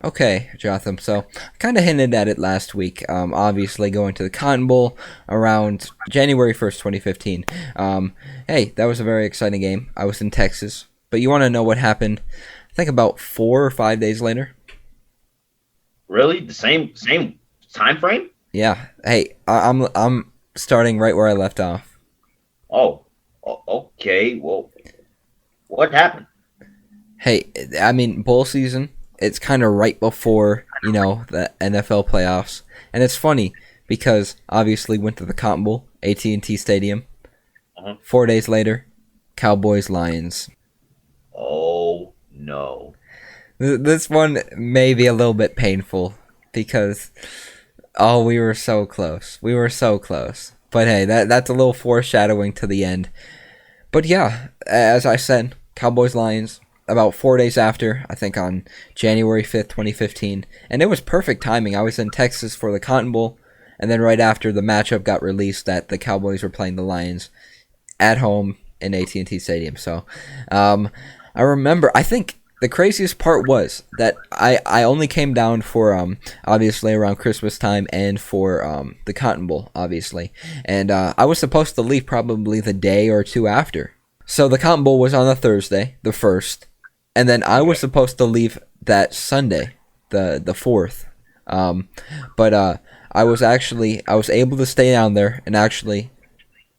Okay, Jotham. So, I kind of hinted at it last week. Obviously, going to the Cotton Bowl around January 1st, 2015. Hey, that was a very exciting game. I was in Texas. But you want to know what happened, I think about 4 or 5 days later? Really? The same time frame? Yeah. Hey, I'm starting right where I left off. Oh, okay. Well, what happened? Hey, I mean, bowl season, it's kind of right before, the NFL playoffs. And it's funny because obviously went to the Cotton Bowl, AT&T Stadium. Uh-huh. 4 days later, Cowboys Lions. Oh no. This one may be a little bit painful because we were so close. We were so close. But hey, that's a little foreshadowing to the end. But yeah, as I said, Cowboys Lions about 4 days after, I think on January 5th, 2015. And it was perfect timing. I was in Texas for the Cotton Bowl, and then right after the matchup got released that the Cowboys were playing the Lions at home in AT&T Stadium. So I remember, I think the craziest part was that I only came down for obviously around Christmas time and for the Cotton Bowl, obviously. And I was supposed to leave probably the day or two after. So the Cotton Bowl was on a Thursday, the 1st. And then I was supposed to leave that Sunday, the 4th. But I was able to stay down there, and actually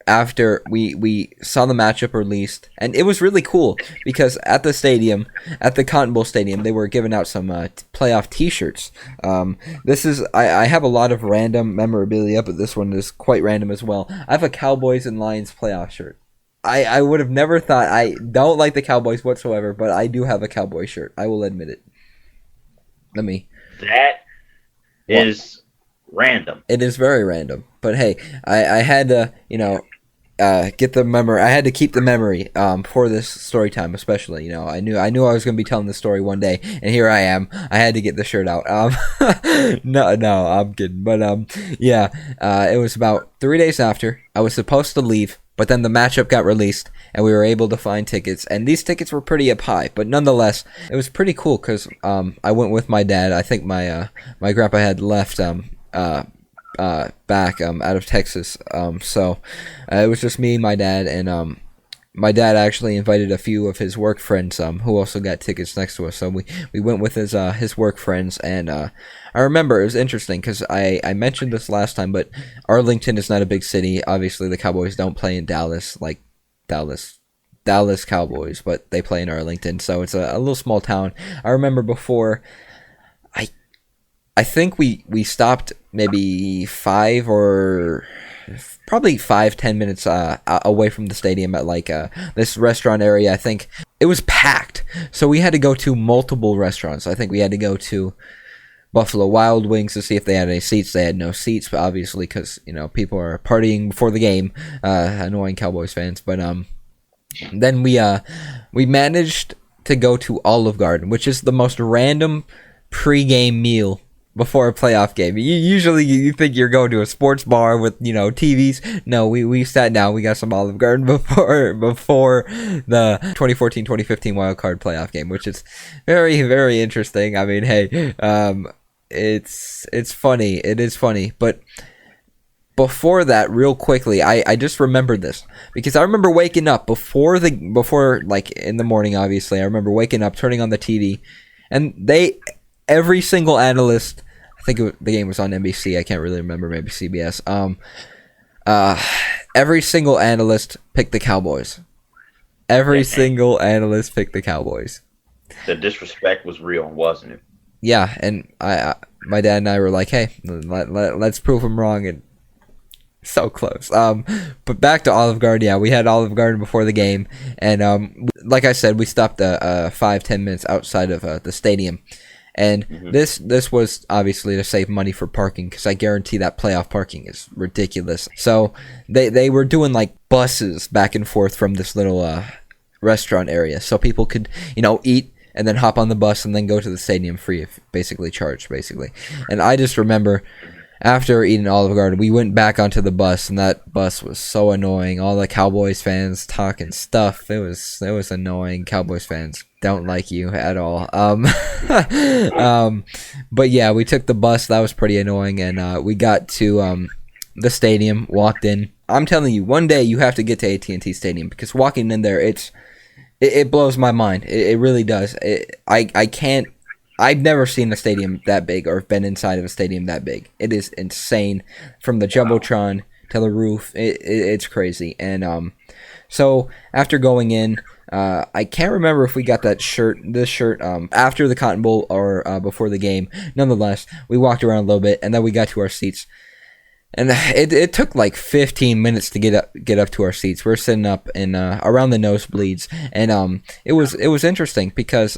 after we saw the matchup released, and it was really cool because at the Cotton Bowl Stadium, they were giving out some playoff T-shirts. I have a lot of random memorabilia, but this one is quite random as well. I have a Cowboys and Lions playoff shirt. I would have never thought. I don't like the Cowboys whatsoever, but I do have a Cowboy shirt. I will admit it. Let me. That Well, is random. it is very random, but hey, I had to get the memory. I had to keep the memory for this story time, especially. I knew I was going to be telling this story one day, and here I am. I had to get the shirt out. No, I'm kidding, but yeah, it was about 3 days after I was supposed to leave. But then the matchup got released, and we were able to find tickets. And these tickets were pretty up high, but nonetheless, it was pretty cool because I went with my dad. I think my grandpa had left back out of Texas. So it was just me, my dad, and my dad actually invited a few of his work friends who also got tickets next to us. So we went with his work friends, and I remember it was interesting because I mentioned this last time, but Arlington is not a big city. Obviously, the Cowboys don't play in Dallas like Dallas Cowboys, but they play in Arlington, so it's a little small town. I remember before I I think we stopped maybe probably 5-10 minutes away from the stadium at this restaurant area. I think it was packed, so we had to go to multiple restaurants. I think we had to go to Buffalo Wild Wings to see if they had any seats. They had no seats, but obviously because people are partying before the game, annoying Cowboys fans. But then we managed to go to Olive Garden, which is the most random pre-game meal before a playoff game. Usually you think you're going to a sports bar with TVs. No, we sat down. We got some Olive Garden before the 2014-2015 wild card playoff game, which is very, very interesting. I mean, hey, it's funny. It is funny, but before that, real quickly, I just remembered this because I remember waking up before in the morning. Obviously, I remember waking up, turning on the TV, and every single analyst. I think the game was on NBC. I can't really remember. Maybe CBS. Every single analyst picked the Cowboys. Every single analyst picked the Cowboys. The disrespect was real, wasn't it? Yeah, and my dad and I were like, "Hey, let's prove him wrong." And so close. But back to Olive Garden. Yeah, we had Olive Garden before the game, and like I said, we stopped 5-10 minutes outside of the stadium. And this was obviously to save money for parking because I guarantee that playoff parking is ridiculous. So they were doing like buses back and forth from this little restaurant area, so people could eat and then hop on the bus and then go to the stadium free, basically charged, basically. And I just remember after eating Olive Garden, we went back onto the bus, and that bus was so annoying. All the Cowboys fans talking stuff. It was annoying. Cowboys fans don't like you at all. But yeah, we took the bus. That was pretty annoying, and we got to the stadium. Walked in. I'm telling you, one day you have to get to AT&T Stadium because walking in there, it blows my mind. It really does. I can't. I've never seen a stadium that big or been inside of a stadium that big. It is insane, from the jumbotron to the roof. It's crazy. And so after going in, I can't remember if we got this shirt after the Cotton Bowl or before the game. Nonetheless, we walked around a little bit, and then we got to our seats. And it took like 15 minutes to get up to our seats. We're sitting up in around the nosebleeds, and it was interesting because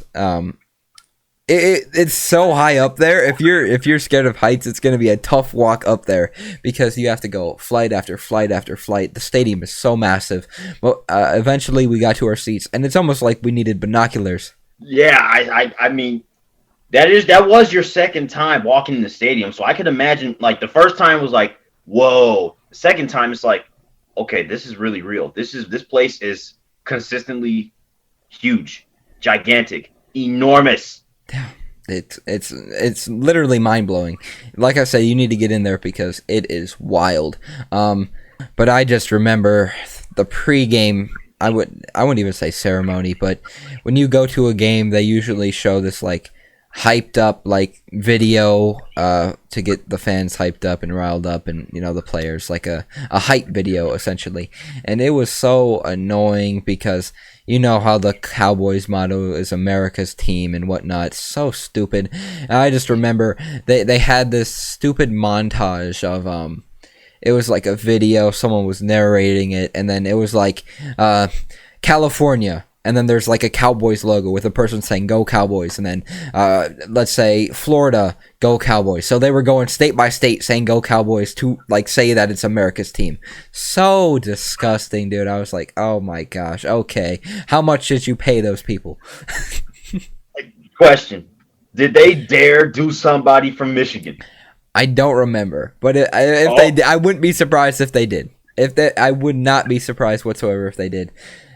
it's so high up there. If you're scared of heights, it's going to be a tough walk up there because you have to go flight after flight after flight. The stadium is so massive. But eventually we got to our seats, and it's almost like we needed binoculars. Yeah, I mean, that was your second time walking in the stadium, so I could imagine, like, the first time was like, whoa. The second time it's like, okay, this is really real. This place is consistently huge, gigantic, enormous. Yeah, it's literally mind blowing. Like I said, you need to get in there because it is wild. But I just remember the pregame. I wouldn't even say ceremony, but when you go to a game, they usually show this like hyped up like video to get the fans hyped up and riled up, and the players, like a hype video essentially. And it was so annoying because you know how the Cowboys motto is America's team and whatnot. So stupid. And I just remember they had this stupid montage of it was like a video, someone was narrating it, and then it was like California, and then there's like a Cowboys logo with a person saying "Go Cowboys," and then let's say Florida, "Go Cowboys." So they were going state by state saying "Go Cowboys" to like say that it's America's team. So disgusting, dude. I was like, oh my gosh. Okay, how much did you pay those people? Question: did they dare do somebody from Michigan? I don't remember, but if they did, I wouldn't be surprised if they did. I would not be surprised whatsoever if they did.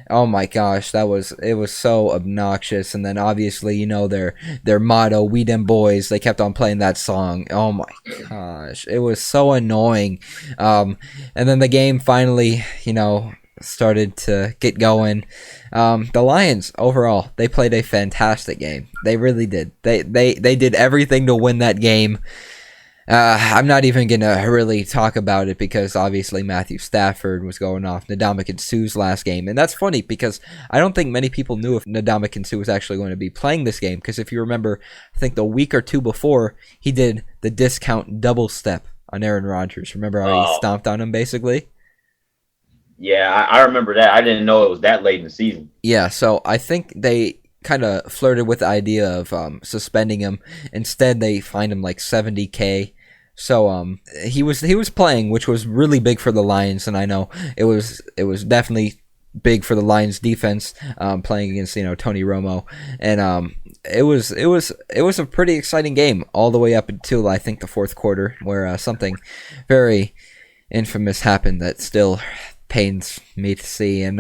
Oh my gosh, it was so obnoxious. And then obviously, their motto, "We Dem Boys," they kept on playing that song. Oh my gosh, it was so annoying. And then the game finally, started to get going. The Lions overall, they played a fantastic game. They really did. They did everything to win that game. I'm not even going to really talk about it because obviously Matthew Stafford was going off Ndamukong Suh's last game. And that's funny because I don't think many people knew if Ndamukong Suh was actually going to be playing this game, because if you remember, I think the week or two before, he did the discount double step on Aaron Rodgers. Remember how he stomped on him basically? Yeah, I remember that. I didn't know it was that late in the season. Yeah, so I think they kind of flirted with the idea of suspending him. Instead, they fined him like $70K. So he was playing, which was really big for the Lions, and I know it was definitely big for the Lions defense, playing against Tony Romo, and it was a pretty exciting game all the way up until I think the fourth quarter, where something very infamous happened that still pains me to see. And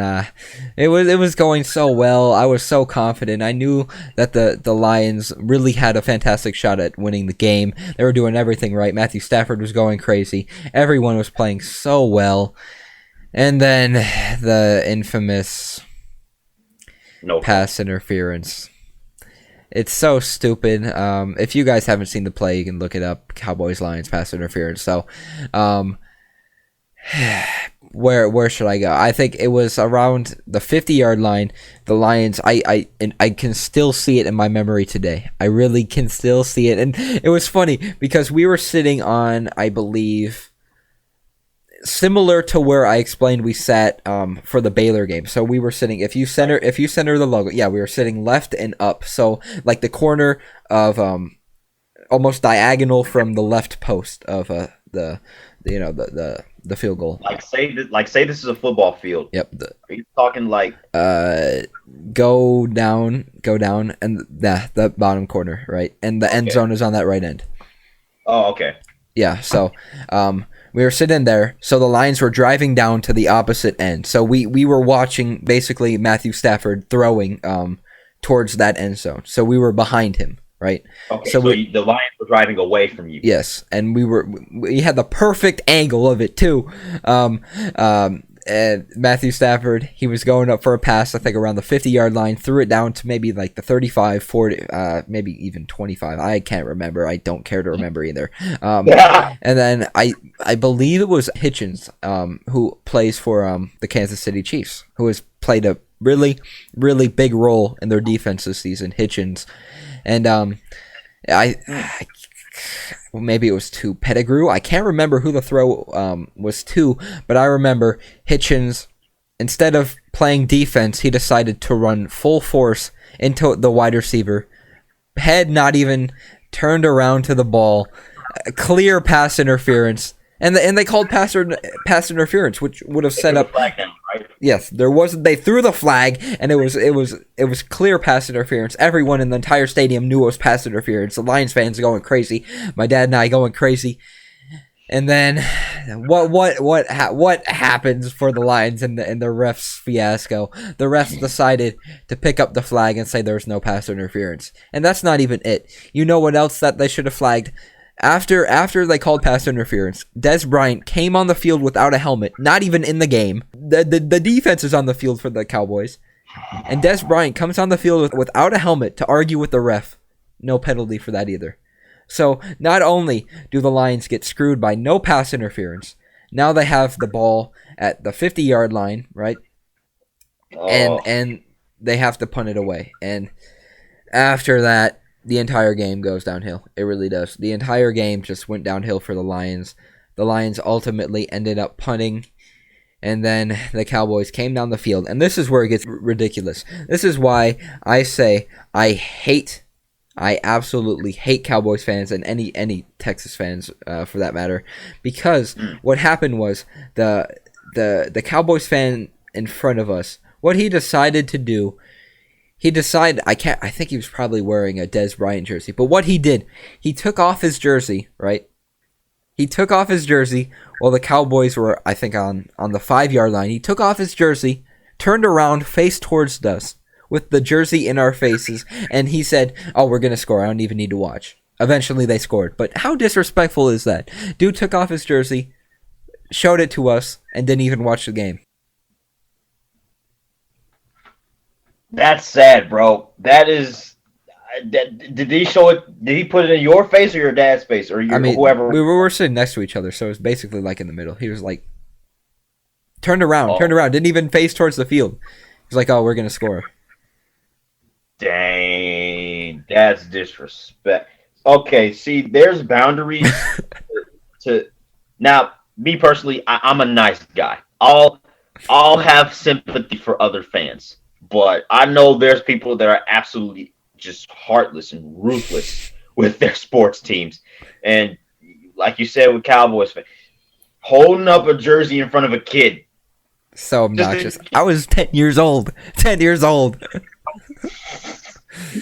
it was going so well. I was so confident. I knew that the Lions really had a fantastic shot at winning the game. They were doing everything right. Matthew Stafford was going crazy. Everyone was playing so well. And then the infamous pass interference. It's so stupid. If you guys haven't seen the play, you can look it up. Cowboys Lions pass interference. So where should I go? I think it was around the 50-yard line. The Lions, I can still see it in my memory today. I really can still see it. And it was funny because we were sitting on, I believe, similar to where I explained we sat for the Baylor game. So we were sitting, if you center the logo, yeah, we were sitting left and up. So like the corner of almost diagonal from the left post of the field goal. Like say this is a football field. Yep. Are you talking like go down, and the bottom corner, right? And the end zone is on that right end. Oh, okay. Yeah, so we were sitting there. So the Lions were driving down to the opposite end. So we were watching basically Matthew Stafford throwing towards that end zone. So we were behind him, right? Okay, So so the Lions were driving away from you. yes, and we had the perfect angle of it too. And Matthew Stafford, he was going up for a pass, I think around the 50-yard line, threw it down to maybe like the 35, 40, maybe even 25. I can't remember. I don't care to remember either. And then I believe it was Hitchens, who plays for the Kansas City Chiefs, who has played a really, really big role in their defense this season, Hitchens. And maybe it was to Pettigrew. I can't remember who the throw was to, but I remember Hitchens, instead of playing defense, he decided to run full force into the wide receiver. Head not even turned around to the ball. Clear pass interference. And they called pass interference, which would have set up. Yes, there was. They threw the flag, and it was clear pass interference. Everyone in the entire stadium knew it was pass interference. The Lions fans going crazy. My dad and I going crazy. And then, what happens for the Lions in the refs fiasco? The refs decided to pick up the flag and say there's no pass interference, and that's not even it. You know what else that they should have flagged? After they called pass interference, Dez Bryant came on the field without a helmet, not even in the game. The defense is on the field for the Cowboys, and Dez Bryant comes on the field without a helmet to argue with the ref. No penalty for that either. So not only do the Lions get screwed by no pass interference, now they have the ball at the 50-yard line, right? And they have to punt it away. And after that, the entire game goes downhill. It really does. The entire game just went downhill for the Lions. The Lions ultimately ended up punting, and then the Cowboys came down the field. And this is where it gets ridiculous. This is why I say I absolutely hate Cowboys fans and any Texas fans for that matter, because what happened was the Cowboys fan in front of us, what he decided to do. He decided, I think he was probably wearing a Dez Bryant jersey, but what he did, he took off his jersey, right? He took off his jersey while the Cowboys were, I think, on the 5-yard line. He took off his jersey, turned around, faced towards us, with the jersey in our faces, and he said, oh, we're going to score, I don't even need to watch. Eventually they scored, but how disrespectful is that? Dude took off his jersey, showed it to us, and didn't even watch the game. That's sad, bro. That is. Did he show it? Did he put it in your face or your dad's face or whoever? We were sitting next to each other, so it was basically like in the middle. He was like, turned around, didn't even face towards the field. He's like, "Oh, we're gonna score." Dang, that's disrespect. Okay, see, there's boundaries to. Now, me personally, I'm a nice guy. I'll have sympathy for other fans. But I know there's people that are absolutely just heartless and ruthless with their sports teams. And like you said with Cowboys fans, holding up a jersey in front of a kid. So obnoxious. I was 10 years old. 10 years old.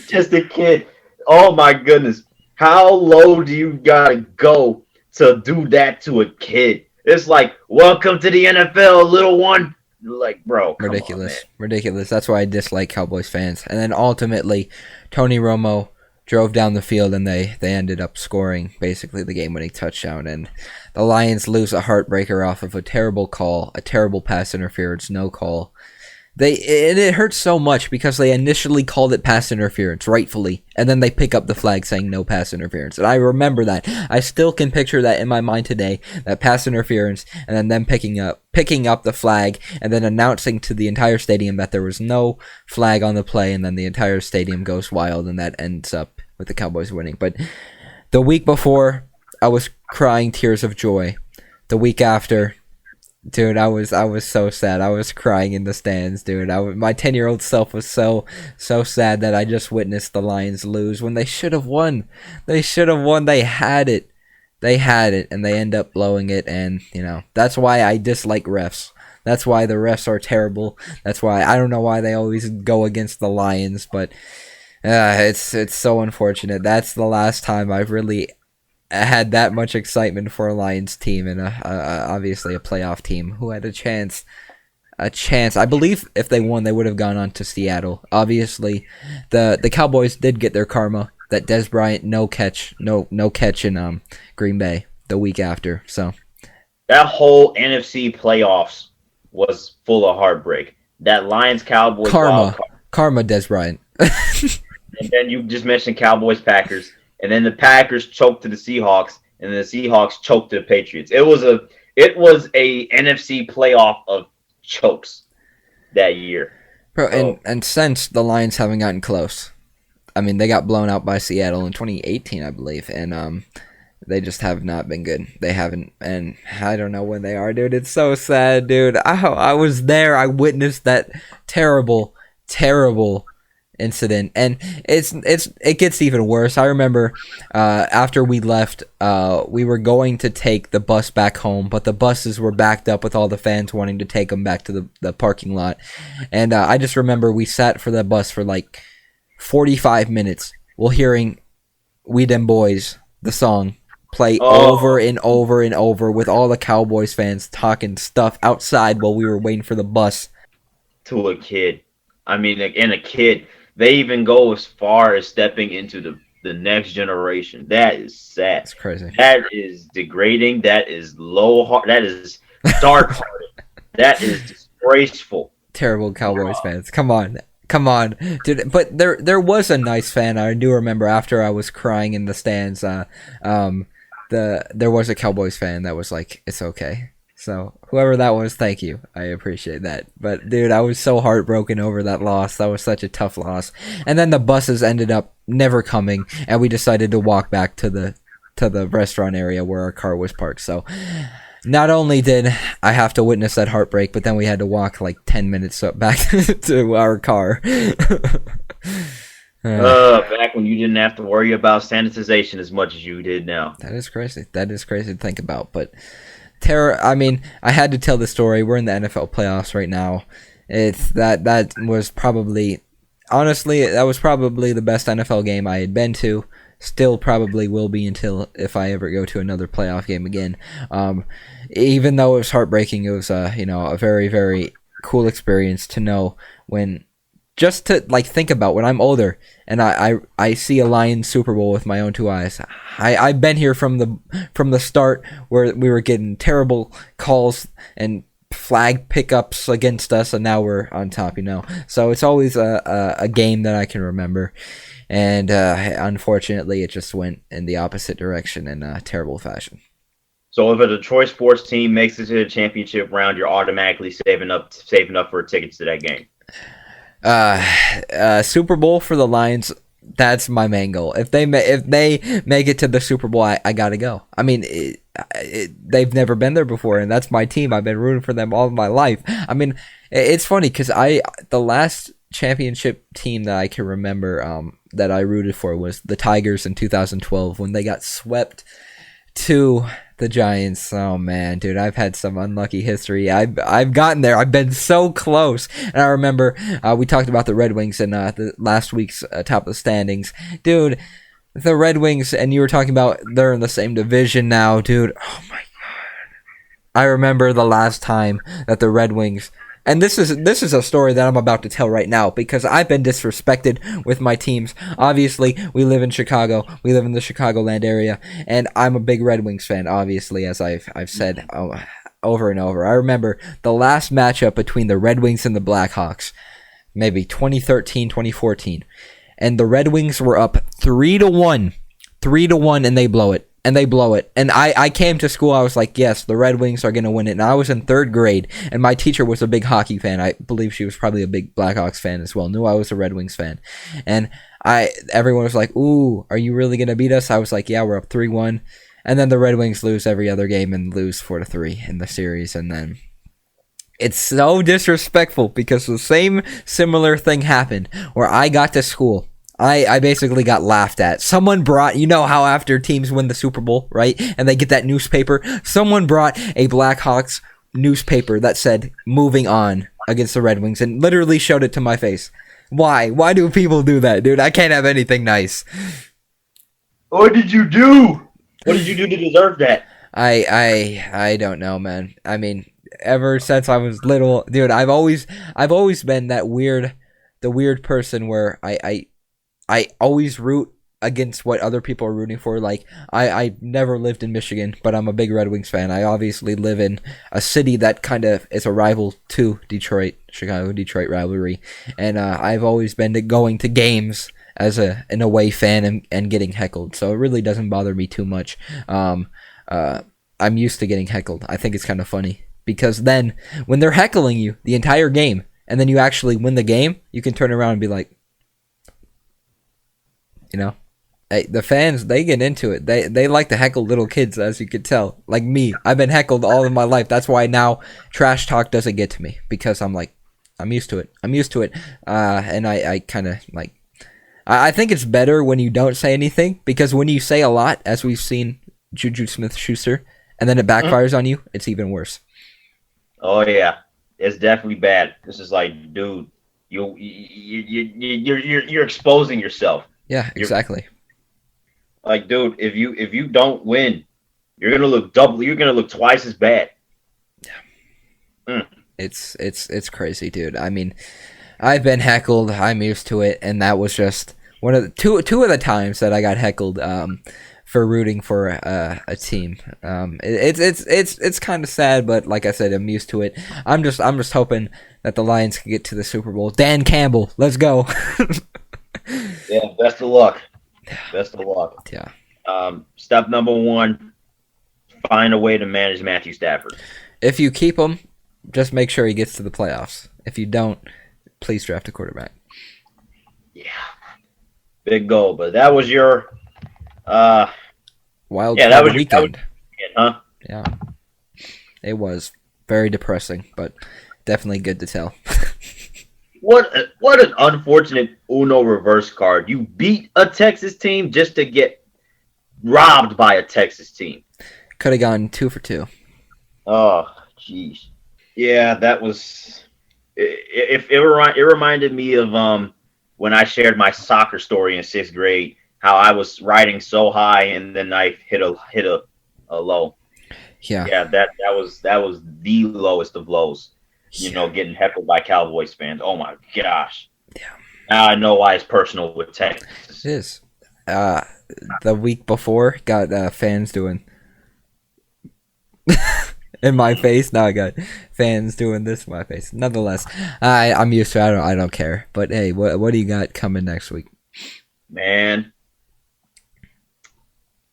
Just a kid. Oh, my goodness. How low do you got to go to do that to a kid? It's like, welcome to the NFL, little one. Like, bro, ridiculous. That's why I dislike Cowboys fans. And then ultimately, Tony Romo drove down the field, and they ended up scoring basically the game-winning touchdown. And the Lions lose a heartbreaker off of a terrible call, a terrible pass interference, no call. It hurts so much because they initially called it pass interference, rightfully, and then they pick up the flag saying no pass interference. And I remember that. I still can picture that in my mind today, that pass interference, and then them picking up the flag, and then announcing to the entire stadium that there was no flag on the play, and then the entire stadium goes wild, and that ends up with the Cowboys winning. But the week before, I was crying tears of joy. The week after, dude, I was so sad. I was crying in the stands, dude. My 10-year-old self was so sad that I just witnessed the Lions lose when they should have won. They should have won. They had it. And they end up blowing it. And that's why I dislike refs. That's why the refs are terrible. That's why I don't know why they always go against the Lions, but it's so unfortunate. That's the last time I've really had that much excitement for a Lions team and obviously a playoff team who had a chance. A chance. I believe if they won, they would have gone on to Seattle. Obviously, the Cowboys did get their karma. That Dez Bryant no catch in Green Bay the week after. So that whole NFC playoffs was full of heartbreak. That Lions Cowboys karma Dez Bryant. And then you just mentioned Cowboys Packers, and then the Packers choked to the Seahawks, and then the Seahawks choked to the Patriots. It was a NFC playoff of chokes that year. Bro, and since the Lions haven't gotten close. I mean, they got blown out by Seattle in 2018, I believe, and they just have not been good. They haven't, and I don't know when they are, dude. It's so sad, dude. I was there. I witnessed that terrible incident, and it gets even worse. I remember after we left, we were going to take the bus back home, but the buses were backed up with all the fans wanting to take them back to the parking lot, and I just remember we sat for the bus for like 45 minutes while hearing "We Dem Boys," the song, play over and over and over with all the Cowboys fans talking stuff outside while we were waiting for the bus. To a kid. I mean, and a kid, they even go as far as stepping into the next generation. That is sad. That's crazy. That is degrading. That is low heart. That is dark-hearted. That is disgraceful. Terrible Cowboys fans. Come on, dude. But there was a nice fan. I do remember after I was crying in the stands. There was a Cowboys fan that was like, "It's okay." So whoever that was, thank you. I appreciate that. But dude, I was so heartbroken over that loss. That was such a tough loss. And then the buses ended up never coming, and we decided to walk back to the restaurant area where our car was parked. So not only did I have to witness that heartbreak, but then we had to walk like 10 minutes back to our car. Back when you didn't have to worry about sanitization as much as you did now. That is crazy. That is crazy to think about. But I mean, I had to tell the story. We're in the NFL playoffs right now. That was probably, honestly, that was probably the best NFL game I had been to. Still probably will be until if I ever go to another playoff game again. Even though it was heartbreaking, it was a very, very cool experience to know when. Just to like think about when I'm older and I see a Lions Super Bowl with my own two eyes. I've been here from the start where we were getting terrible calls and flag pickups against us, and now we're on top. So it's always a game that I can remember, and unfortunately it just went in the opposite direction in a terrible fashion. So if a Detroit sports team makes it to the championship round, you're automatically saving up for tickets to that game. Super Bowl for the Lions, that's my main goal. If they make it to the Super Bowl, I gotta go. I mean, they've never been there before, and that's my team. I've been rooting for them all of my life. I mean, it's funny because the last championship team that I can remember that I rooted for was the Tigers in 2012 when they got swept to the Giants. Oh man, dude, I've had some unlucky history. I've gotten there. I've been so close. And I remember we talked about the Red Wings in the last week's top of the standings. Dude, the Red Wings, and you were talking about they're in the same division now, dude. Oh my god. I remember the last time that the Red Wings, and this is a story that I'm about to tell right now because I've been disrespected with my teams. Obviously, we live in Chicago. We live in the Chicagoland area, and I'm a big Red Wings fan, obviously, as I've said over and over. I remember the last matchup between the Red Wings and the Blackhawks, maybe 2013, 2014, and the Red Wings were up 3-1, and they blow it. And I came to school, I was like, yes, the Red Wings are going to win it. And I was in 3rd grade, and my teacher was a big hockey fan. I believe she was probably a big Blackhawks fan as well. Knew I was a Red Wings fan. And everyone was like, ooh, are you really going to beat us? I was like, yeah, we're up 3-1. And then the Red Wings lose every other game and lose 4-3 in the series. And then it's so disrespectful because the same similar thing happened where I got to school. I basically got laughed at. Someone brought, you know how after teams win the Super Bowl, right? And they get that newspaper? Someone brought a Blackhawks newspaper that said, moving on against the Red Wings, and literally showed it to my face. Why? Why do people do that, dude? I can't have anything nice. What did you do? What did you do to deserve that? I don't know, man. I mean, ever since I was little, dude, I've always been the weird person where I always root against what other people are rooting for. Like I never lived in Michigan, but I'm a big Red Wings fan. I obviously live in a city that kind of is a rival to Detroit, Chicago-Detroit rivalry, and I've always been going to games as an away fan and getting heckled. So it really doesn't bother me too much. I'm used to getting heckled. I think it's kind of funny because then when they're heckling you the entire game and then you actually win the game, you can turn around and be like, you know, hey, the fans, they get into it. They like to heckle little kids, as you could tell. Like me, I've been heckled all of my life. That's why now trash talk doesn't get to me because I'm like, I'm used to it. And I kind of like, I think it's better when you don't say anything because when you say a lot, as we've seen Juju Smith-Schuster, and then it backfires on you, it's even worse. Oh yeah, it's definitely bad. This is like, dude, you're exposing yourself. Yeah, exactly. Like, dude, if you don't win, you're gonna look double. You're gonna look twice as bad. It's crazy, dude. I mean, I've been heckled. I'm used to it, and that was just one of the two of the times that I got heckled for rooting for a team. It's kind of sad, but like I said, I'm used to it. I'm just hoping that the Lions can get to the Super Bowl. Dan Campbell, let's go. Yeah, best of luck. Best of luck. Yeah. Step number 1: find a way to manage Matthew Stafford. If you keep him, just make sure he gets to the playoffs. If you don't, please draft a quarterback. Yeah, big goal. But that was your wild that was weekend. Huh? Yeah, it was very depressing, but definitely good to tell. What an unfortunate Uno reverse card. You beat a Texas team just to get robbed by a Texas team. Could have gone 2 for 2. Oh, jeez. Yeah, that was. It reminded me of when I shared my soccer story in 6th grade. How I was riding so high and then I hit a low. Yeah. Yeah, that was the lowest of lows. You know, getting heckled by Cowboys fans. Oh my gosh. Yeah. Now I know why it's personal with Texas. It is. The week before, got fans doing in my face. Now I got fans doing this in my face. Nonetheless, I'm used to it. I don't care. But hey, what do you got coming next week? Man,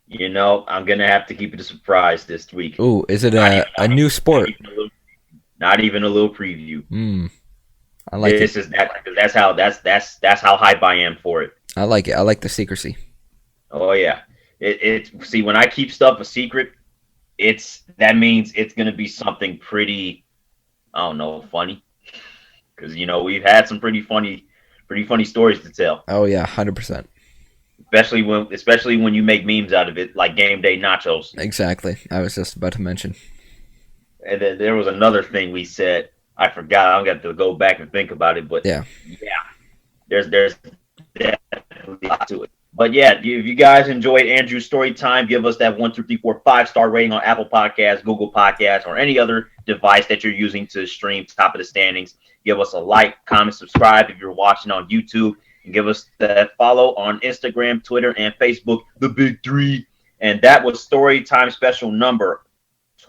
you know, I'm gonna have to keep it a surprise this week. Ooh, is it a new sport? Not even a little preview. I like this it. That's how hype I am for it. I like it. I like the secrecy. Oh yeah. See, when I keep stuff a secret, that means it's gonna be something pretty, I don't know, funny. Because you know we've had some pretty funny stories to tell. Oh yeah, 100%. Especially when you make memes out of it, like game day nachos. Exactly. I was just about to mention. And then there was another thing we said. I forgot. I'm going to go back and think about it. But yeah, there's definitely a lot to it. But yeah, if you guys enjoyed Andrew's story time, give us that 1, 2, 3, 4, 5-star rating on Apple Podcasts, Google Podcasts, or any other device that you're using to stream Top of the Standings. Give us a like, comment, subscribe if you're watching on YouTube, and give us that follow on Instagram, Twitter, and Facebook, the Big 3. And that was story time special number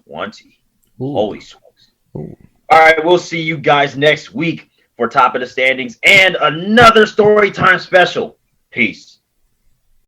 20. Ooh. Holy smokes. Ooh. All right, we'll see you guys next week for Top of the Standings and another story time special. Peace.